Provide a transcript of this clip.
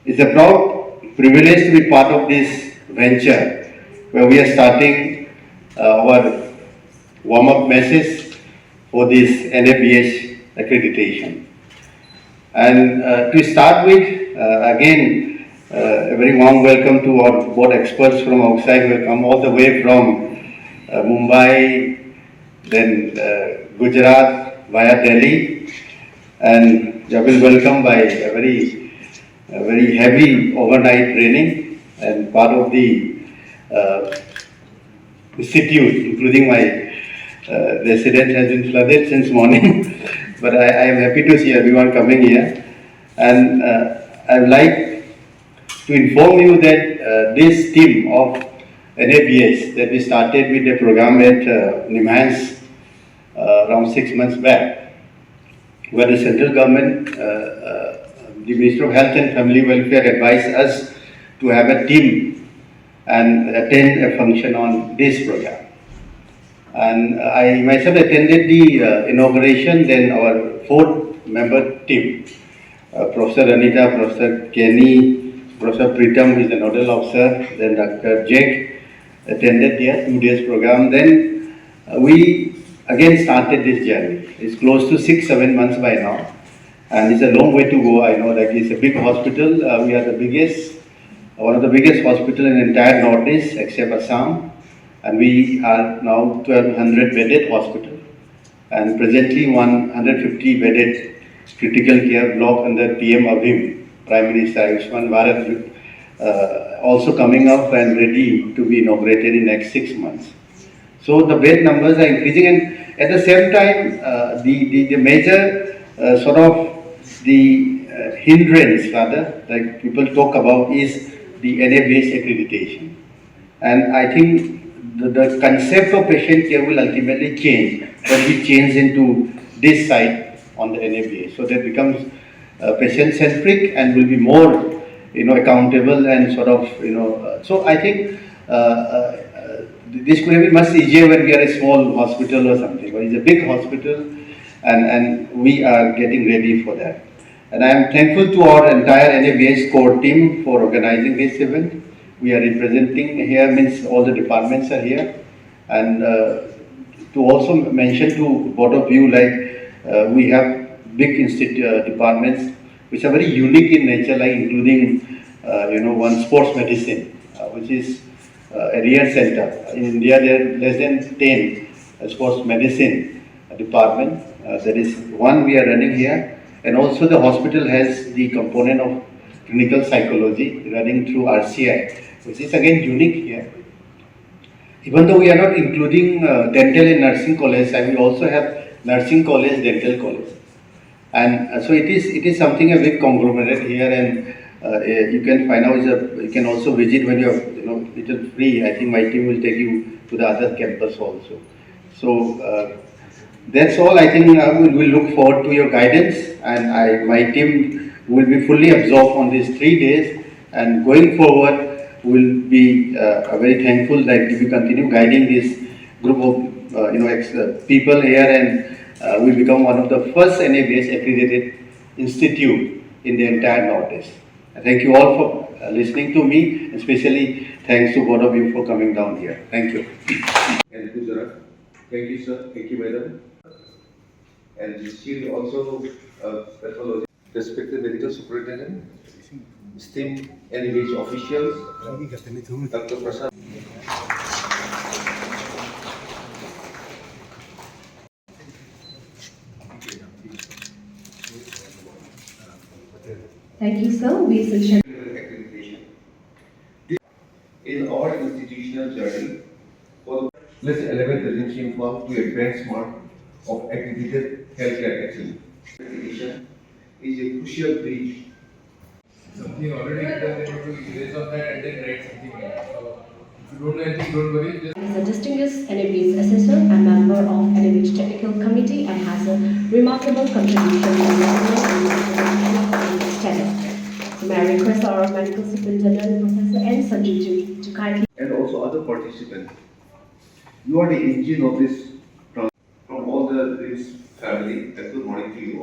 It's a proud privilege to be part of this venture where we are starting our warm-up message for this NABH accreditation. And to start with, again, a very warm welcome to our board experts from outside who have come all the way from Mumbai, then Gujarat via Delhi, and you have been welcomed by a very heavy overnight training and part of the uh, institute, including my residence has been flooded since morning. But I am happy to see everyone coming here, and I would like to inform you that this team of NABS that we started with the program at Nimhans around 6 months back, where the central government, the Minister of Health and Family Welfare advised us to have a team and attend a function on this program. And I myself attended the inauguration, then our 4-member team, Professor Anita, Professor Kenny, Professor Pritam, who is the nodal officer, then Dr. Jake attended their 2 days program. Then we again started this journey. It's close to 6-7 months by now, and it's a long way to go. I know that it's a big hospital. We are the biggest, one of the biggest hospital in the entire Northeast except Assam, and we are now 1,200 bedded hospital, and presently 150 bedded critical care block under PM Abhim, Prime Minister Ayushman Bharat, also coming up and ready to be inaugurated in next 6 months. So the bed numbers are increasing, and at the same time, the major sort of the hindrance rather, like people talk about, is the NA-based accreditation. And I think the concept of patient care will ultimately change when we change into this side on the NA-based. So that becomes patient-centric and will be more, accountable and sort of, so I think this could have been much easier when we are a small hospital or something, but it's a big hospital, and we are getting ready for that. And I am thankful to our entire NABH core team for organizing this event. We are representing here, means all the departments are here, and to also mention to both of you, like we have big departments which are very unique in nature, like including one sports medicine, which is a rare center. In India, there are less than 10 sports medicine department. There is one we are running here, and also the hospital has the component of clinical psychology running through RCI, which is again unique here. Even though we are not including dental and nursing college, and we also have nursing college, dental college, and so it is something a big conglomerate here, and you can find out. You can also visit when you are little free. I think my team will take you to the other campus also. So that's all. I think we will look forward to your guidance, and my team will be fully absorbed on these 3 days. And going forward, will be very thankful that if you continue guiding this group of people here, and we become one of the first NABS accredited institute in the entire Northeast. Thank you all for listening to me, and especially thanks to both of you for coming down here. Thank you. And Gujarat. Thank you, sir. Thank you, madam. And she also pathologist, respected medical superintendent, esteemed NABH officials, Dr. Prasad. Thank you, sir. We shall In our institutional journey, let's elevate the Rinchim Club to a benchmark of accredited healthcare excellence. Accreditation is a crucial bridge. Something already done, able to erase on that and then write something else. So if you don't know anything, don't worry. Just is a distinguished NAB's assessor and member of NAB's technical committee and has a remarkable contribution to the development and standard. So may I request our medical superintendent, Professor N. Sanjeev, to kindly And also other participants. You are the engine of this from all this family.